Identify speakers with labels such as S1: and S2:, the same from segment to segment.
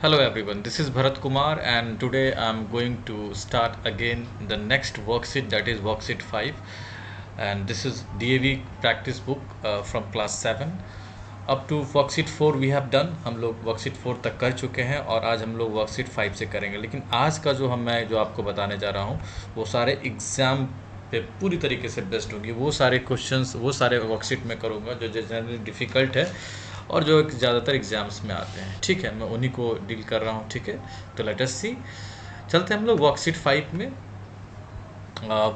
S1: Hello everyone, this is Bharat Kumar and today I'm going to start again the next worksheet, that is worksheet 5, and this is DAV practice book from class 7 up to worksheet 4 we have done। हम लोग worksheet 4 तक कर चुके हैं और आज हम लोग worksheet 5 से करेंगे। लेकिन आज का जो आपको बताने जा रहा हूँ वो सारे एग्ज़ाम पे पूरी तरीके से बेस्ड होंगी। वो सारे क्वेश्चंस वो सारे वर्कशीट में करूँगा जो जनरली डिफ़िकल्ट है और जो ज़्यादातर एग्जाम्स में आते हैं। ठीक है, मैं उन्हीं को डील कर रहा हूँ। ठीक है, तो लेट अस सी, चलते हैं हम लोग वर्कशीट 5 में।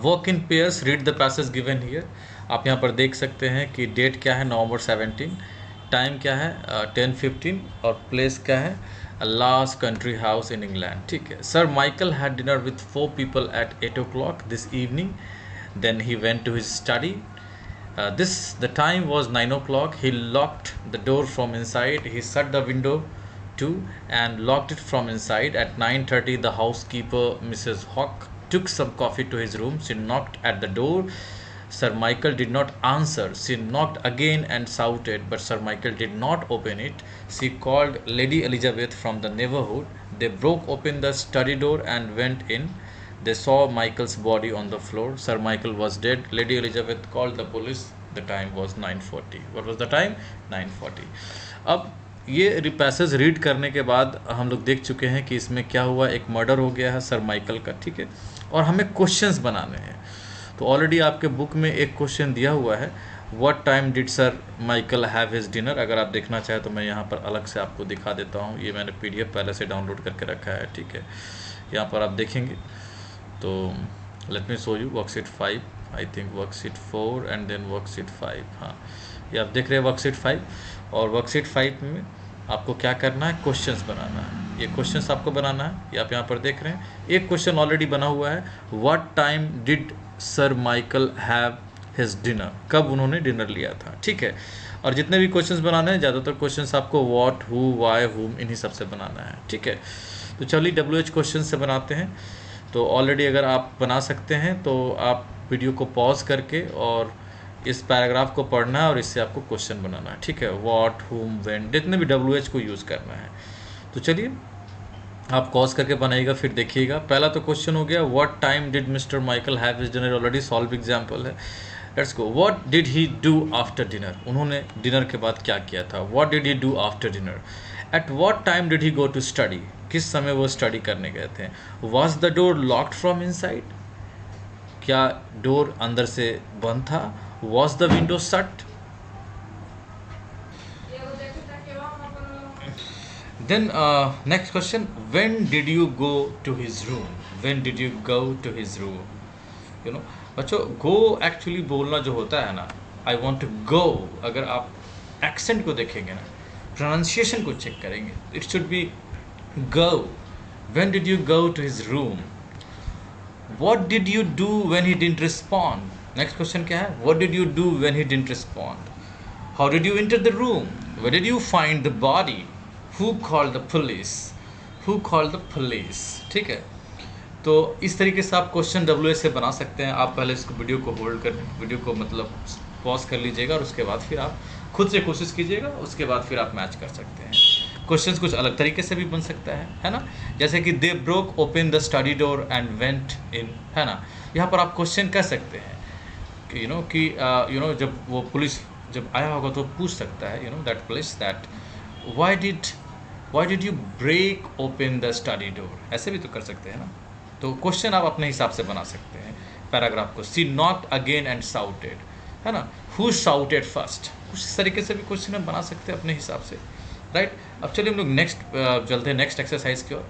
S1: Work in pairs, read the passage given here. आप यहाँ पर देख सकते हैं कि डेट क्या है, नवंबर 17, टाइम क्या है 10:15 और प्लेस क्या है last country house in England. ठीक है, sir Michael had dinner with 4 people at 8 o'clock this evening, then he went to his study. The time was 9 o'clock. He locked the door from inside. He shut the window too and locked it from inside. At 9:30, the housekeeper, Mrs. Hawk, took some coffee to his room. She knocked at the door. Sir Michael did not answer. She knocked again and shouted, but Sir Michael did not open it. She called Lady Elizabeth from the neighborhood. They broke open the study door and went in. They saw Michael's body on the floor. Sir Michael was dead. Lady Elizabeth called the police. The time was 9:40. What was the time? 9:40. अब ये passage read करने के बाद हम लोग देख चुके हैं कि इसमें क्या हुआ, एक मर्डर हो गया है सर माइकल का। ठीक है, और हमें क्वेश्चंस बनाने हैं। तो ऑलरेडी आपके बुक में एक क्वेश्चन दिया हुआ है, what time did sir Michael have his dinner. अगर आप देखना चाहें तो मैं यहाँ पर अलग से आपको दिखा देता हूँ। ये मैंने PDF पहले से डाउनलोड करके रखा है। ठीक है, यहाँ पर आप देखेंगे तो let me show you worksheet 5, I think worksheet 4 and then worksheet 5। हाँ, ये आप देख रहे हैं वर्कशीट 5, और वर्कशीट 5 में आपको क्या करना है, क्वेश्चंस बनाना है। ये क्वेश्चंस आपको बनाना है, ये आप यहाँ पर देख रहे हैं। एक क्वेश्चन ऑलरेडी बना हुआ है, what time did sir Michael have his dinner, कब उन्होंने डिनर लिया था। ठीक है, और जितने भी क्वेश्चंस बनाने हैं, ज़्यादातर क्वेश्चंस आपको व्हाट, हु, वाई, हुम, इन्हीं सब से बनाना है। ठीक है, तो चलिए WH क्वेश्चन से बनाते हैं। तो ऑलरेडी अगर आप बना सकते हैं तो आप वीडियो को पॉज करके और इस पैराग्राफ को पढ़ना है और इससे आपको क्वेश्चन बनाना है। ठीक है, व्हाट, हुम, व्हेन, जितने भी WH को यूज़ करना है। तो चलिए आप पॉज करके बनाइएगा, फिर देखिएगा। पहला तो क्वेश्चन हो गया, what time did mister Michael have his dinner. Already solve example है। Let's go, what did he do after dinner, उन्होंने डिनर के बाद क्या किया था। What did he do after dinner. At what time did he go to study, किस समय वो स्टडी करने गए थे। Was the door locked from inside, क्या डोर अंदर से बंद था। Was the window shut. Then next question, when did you go to his room, when did you go to his room. You know बच्चों, go actually बोलना जो होता है ना, आई वॉन्ट टू गो, अगर आप एक्सेंट को देखेंगे ना, प्रोनाउंसिएशन को चेक करेंगे, it should be go. When did you go to his room? What did you do when he didn't respond? Next question क्या है, what did you do when he didn't respond? How did you enter the room? Where did you find the body? Who called the police? Who called the police? ठीक है, तो इस तरीके से आप question WH से बना सकते हैं। आप पहले इसको वीडियो को होल्ड कर, वीडियो को मतलब पॉज कर लीजिएगा और उसके बाद फिर आप खुद से कोशिश कीजिएगा, उसके बाद फिर आप मैच कर सकते हैं। क्वेश्चंस कुछ अलग तरीके से भी बन सकता है ना, जैसे कि they broke open the study door and went in, है ना। यहाँ पर आप क्वेश्चन कह सकते हैं कि जब वो पुलिस जब आया होगा तो पूछ सकता है, that police that why did you break open the study door, ऐसे भी तो कर सकते हैं ना। तो क्वेश्चन आप अपने हिसाब से बना सकते हैं पैराग्राफ को। सी नॉट अगेन एंड शाउटेड, है ना, हु शाउटेड फर्स्ट, कुछ तरीके से भी क्वेश्चन हम बना सकते हैं अपने हिसाब से, राइट। अब चलिए हम लोग नेक्स्ट चलते हैं नेक्स्ट एक्सरसाइज की ओर।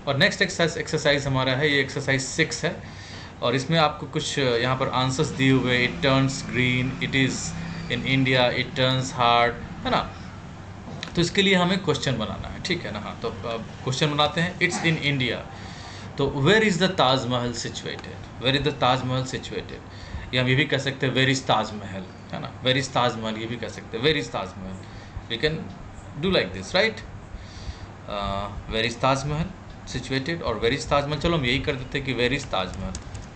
S1: और नेक्स्ट एक्सरसाइज हमारा है, ये एक्सरसाइज 6 है और इसमें आपको कुछ यहाँ पर आंसर्स दिए हुए, it turns green, it is in India, it turns hard, है ना। तो इसके लिए हमें क्वेश्चन बनाना है। ठीक है ना। हाँ, तो क्वेश्चन बनाते हैं। इट्स इन इंडिया, तो where is the Taj Mahal situated, where is the Taj Mahal situated. या हम ये भी कह सकते हैं वेयर इज़ ताजमहल, है ना, वेयर इज़ ताजमहल, ये भी कह सकते हैं where is Taj Mahal. We can do like this, right. Where is Taj Mahal situated और वेयर इज़ ताजमहल, चलो हम यही कर देते हैं कि वेयर इज़ ताजमहल,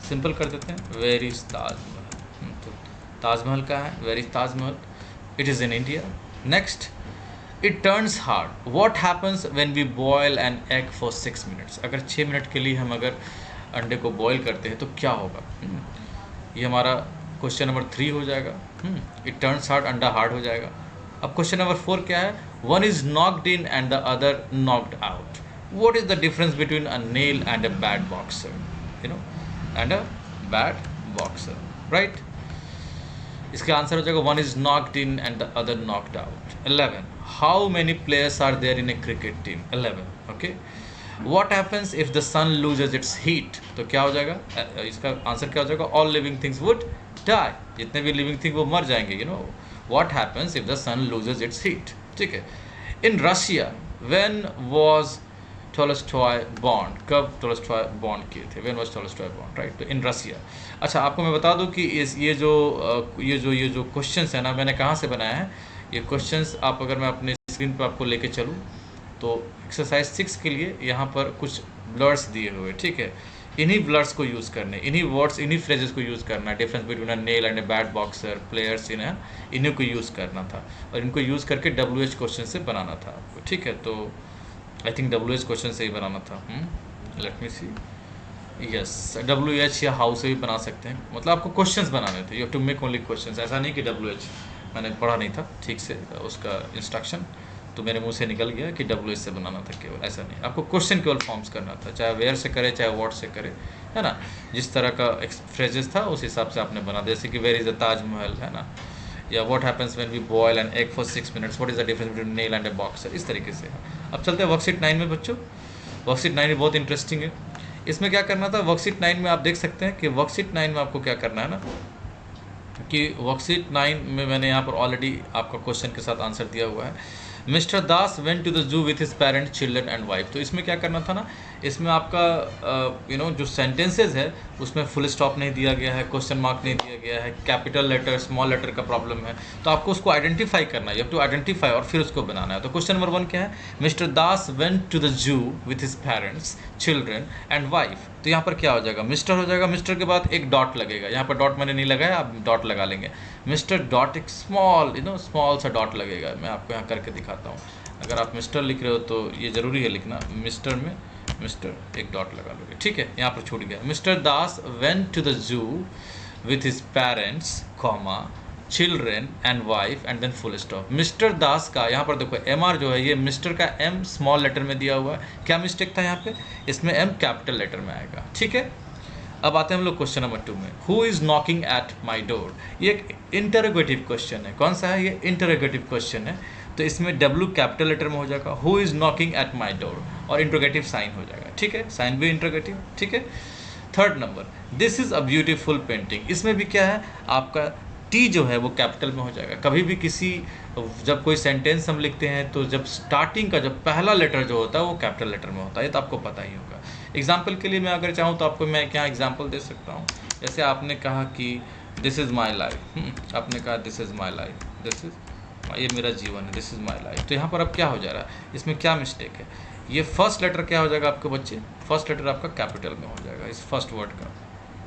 S1: सिंपल कर देते हैं, वेयर इज़ ताजमहल। तो ताजमहल का है, where is Taj Mahal, it is in India. Next, it turns hard, what happens when we boil an egg for 6 minutes. अगर 6 मिनट के लिए हम अगर अंडे को बॉयल करते हैं तो क्या होगा? ये हमारा क्वेश्चन नंबर 3 हो जाएगा। इट टर्न्स हार्ड, अंडा हार्ड हो जाएगा। अब क्वेश्चन नंबर 4 क्या है? One is knocked in and the other knocked out, what is the difference between a nail and a bad boxer, you know, and a bad boxer, right? इसका answer हो जाएगा one is knocked in and the other knocked out. 11, how many players are there in a cricket team? 11, okay. What happens if the sun loses its heat? तो क्या हो जाएगा? इसका आंसर क्या हो जाएगा? All living things would die, जितने भी लिविंग थिंग वो मर जाएंगे, you know. What happens if the sun loses its heat? ठीक है। In Russia when was Tolstoy बॉन्ड? कब टॉलस्टॉय बॉन्ड किए थे? व्हेन वाज टॉलस्टॉय बॉन्ड, राइट? तो इन रशिया। अच्छा, आपको मैं बता दूं कि ये जो क्वेश्चंस है ना, मैंने कहाँ से बनाया है ये क्वेश्चंस? आप अगर मैं अपने स्क्रीन पर आपको लेके चलूँ तो एक्सरसाइज 6 के लिए यहाँ पर कुछ ब्लर्स दिए हुए, ठीक है। इन्हीं ब्लर्स को यूज़ करने, इन्हीं वर्ड्स, इन्हीं फ्रेजेस को यूज़ करना है। Difference between a nail and a bad boxer, players, इन्हीं को यूज़ करना था और इनको यूज़ करके WH क्वेश्चन से बनाना था आपको, ठीक है। तो आई थिंक WH क्वेश्चन से ही बनाना था। लेट मी सी, यस, WH या हाउ से भी बना सकते हैं, मतलब आपको क्वेश्चंस बनाने थे। You have to make only questions, ऐसा नहीं कि WH मैंने पढ़ा नहीं था ठीक से उसका इंस्ट्रक्शन, तो मेरे मुंह से निकल गया कि WH से बनाना था केवल, ऐसा नहीं। आपको क्वेश्चन केवल फॉर्म्स करना था, चाहे वेयर से करे चाहे व्हाट से करे, है ना। जिस तरह का फ्रेजेस था उस हिसाब से आपने बना, जैसे कि वेयर इज़ द ताजमहल, है ना, या what happens when we boil an egg for 6 minutes, what is the difference between nail and a boxer, इस तरीके से। अब चलते हैं वर्कशीट 9 में बच्चों। वर्कशीट 9 भी बहुत इंटरेस्टिंग है। इसमें क्या करना था? वर्कशीट 9 में आप देख सकते हैं कि वर्कशीट 9 में आपको क्या करना है ना, कि वर्कशीट 9 में मैंने यहाँ पर ऑलरेडी आपका क्वेश्चन के साथ आंसर दिया हुआ है। Mister Das went to the zoo with his parent, children and wife. तो इसमें क्या करना था ना, इसमें आपका जो सेंटेंसेज है उसमें फुल स्टॉप नहीं दिया गया है, क्वेश्चन मार्क नहीं दिया गया है, कैपिटल लेटर स्मॉल लेटर का प्रॉब्लम है, तो आपको उसको आइडेंटिफाई करना है। यू हैव टू आइडेंटिफाई और फिर उसको बनाना है। तो क्वेश्चन नंबर 1 क्या है? Mister Das went to the zoo with his parents, children and wife. तो यहाँ पर क्या हो जाएगा? मिस्टर हो जाएगा, मिस्टर के बाद एक डॉट लगेगा। यहाँ पर डॉट मैंने नहीं लगाया, आप डॉट लगा लेंगे। मिस्टर डॉट, एक स्मॉल सा डॉट लगेगा। मैं आपको यहाँ करके दिखाता हूँ। अगर आप मिस्टर लिख रहे हो तो ये ज़रूरी है लिखना, मिस्टर में मिस्टर एक डॉट लगा लोगे, ठीक है। यहाँ पर छूट गया। Mister Das went to the zoo with his parents, comma, children and wife and then full stop. Mister Das का यहाँ पर देखो MR जो है, ये मिस्टर का M स्मॉल लेटर में दिया हुआ है। क्या मिस्टेक था यहाँ पे? इसमें M कैपिटल लेटर में आएगा, ठीक है। अब आते हैं हम लोग क्वेश्चन नंबर 2 में। Who is knocking at my door? ये एक इंटरोगेटिव क्वेश्चन है। कौन सा है ये? इंटरोगेटिव क्वेश्चन है। तो इसमें W कैपिटल लेटर में हो जाएगा, who is knocking at my door, और इंटरोगेटिव साइन हो जाएगा, ठीक है। साइन भी इंटरोगेटिव, ठीक है। Third number, this is a beautiful painting. इसमें भी क्या है, आपका T जो है वो कैपिटल में हो जाएगा। कभी भी जब कोई सेंटेंस हम लिखते हैं तो जब स्टार्टिंग का जब पहला लेटर जो होता है वो कैपिटल लेटर में होता है, ये तो आपको पता ही होगा। एग्जाम्पल के लिए मैं अगर चाहूँ तो आपको मैं क्या एग्जाम्पल दे सकता हूँ। जैसे आपने कहा कि दिस इज़ माई लाइफ, आपने कहा this is my life, this is, ये मेरा जीवन है, दिस इज़ माई लाइफ। तो यहाँ पर अब क्या हो जा रहा है, इसमें क्या मिस्टेक है? ये फर्स्ट लेटर क्या हो जाएगा आपके बच्चे? फर्स्ट लेटर आपका कैपिटल में हो जाएगा इस फर्स्ट वर्ड का।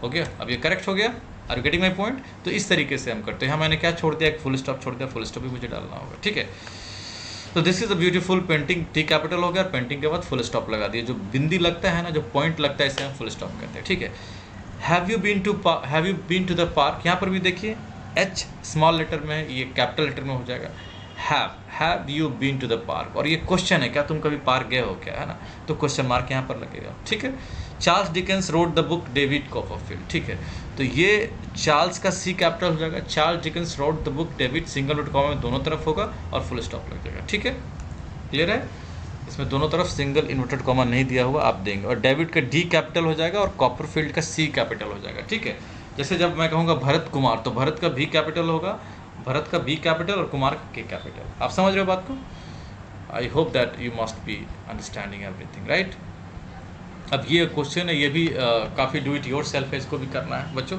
S1: हो गया? अब ये करेक्ट हो गया? Are you getting my point? तो इस तरीके से हम करते हैं। यहाँ मैंने क्या छोड़ दिया? एक फुल स्टॉप छोड़ दिया, फुल स्टॉप भी मुझे डालना होगा, ठीक है। तो this is a beautiful painting, T capital हो गया, और पेंटिंग के बाद फुल स्टॉप लगा दिया। जो बिंदी लगता है ना, जो पॉइंट लगता है, इसे हम फुल स्टॉप करते हैं, ठीक है। Have you been to the park? यहाँ पर भी देखिए H स्मॉल लेटर में है, ये कैपिटल लेटर में हो जाएगा। Have you been to the park, और ये क्वेश्चन है, क्या तुम कभी पार्क गए हो क्या, है ना, तो क्वेश्चन मार्क यहाँ पर लगेगा, ठीक है। Charles Dickens road the book David Copperfield, ठीक है। तो ये चार्ल्स का C कैपिटल हो जाएगा, Charles Dickens road the book David, single road comma में दोनों तरफ होगा और फुल स्टॉप लग जाएगा, ठीक है। क्लियर है? इसमें दोनों तरफ सिंगल इन्वर्टेड कॉमा नहीं दिया हुआ, आप देंगे। और डेविड का D कैपिटल हो जाएगा और कॉपरफील्ड का C कैपिटल हो जाएगा, ठीक है। जैसे जब मैं कहूँगा भरत कुमार, तो भरत का V कैपिटल होगा, भरत का B कैपिटल और कुमार का K कैपिटल। आप समझ रहे हो बात को? आई hope that you must be understanding everything, right. अब ये क्वेश्चन है, ये भी काफ़ी डू इट योर सेल्फ है, इसको भी करना है बच्चों।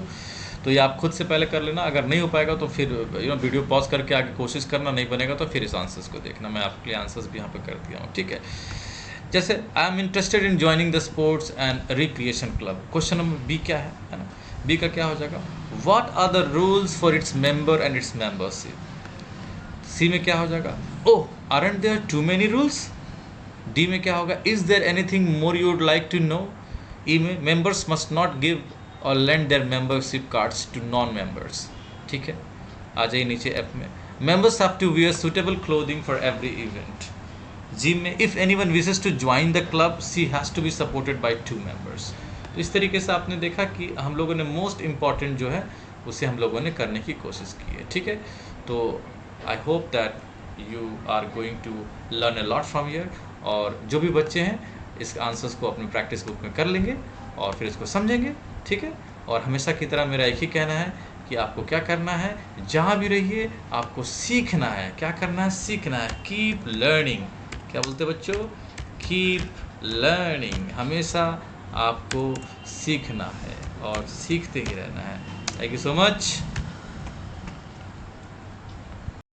S1: तो ये आप खुद से पहले कर लेना। अगर नहीं हो पाएगा तो फिर वीडियो पॉज करके आगे कोशिश करना, नहीं बनेगा तो फिर इस आंसर्स को देखना। मैं आपके लिए आंसर्स भी यहाँ पे कर दिया हूँ, ठीक है। जैसे I am interested in joining the sports and recreation club. Question number B क्या है ना, B का क्या हो जाएगा? What are the rules for its member and its membership. C में क्या हो जाएगा? Oh, Aren't there too many rules? D में क्या होगा? Is there anything more you would like to know? E में मेंबर्स मस्ट नॉट गिव और lend their membership cards to non members. ठीक है, आ जाइए नीचे एफ में, members have to wear suitable clothing for every event. G में, if anyone wishes to join the club she has to be supported by 2 members. तो इस तरीके से आपने देखा कि हम लोगों ने मोस्ट इम्पॉर्टेंट जो है उसे हम लोगों ने करने की कोशिश की है। ठीक है, तो I hope that you are going to learn a lot from here. और जो भी बच्चे हैं इस आंसर्स को अपने प्रैक्टिस बुक में कर लेंगे और फिर इसको समझेंगे। ठीक है, और हमेशा की तरह मेरा एक ही कहना है कि आपको क्या करना है, जहाँ भी रहिए आपको सीखना है। क्या करना है? सीखना है। Keep learning. क्या बोलते बच्चों? Keep learning. हमेशा आपको सीखना है और सीखते ही रहना है। Thank you so much.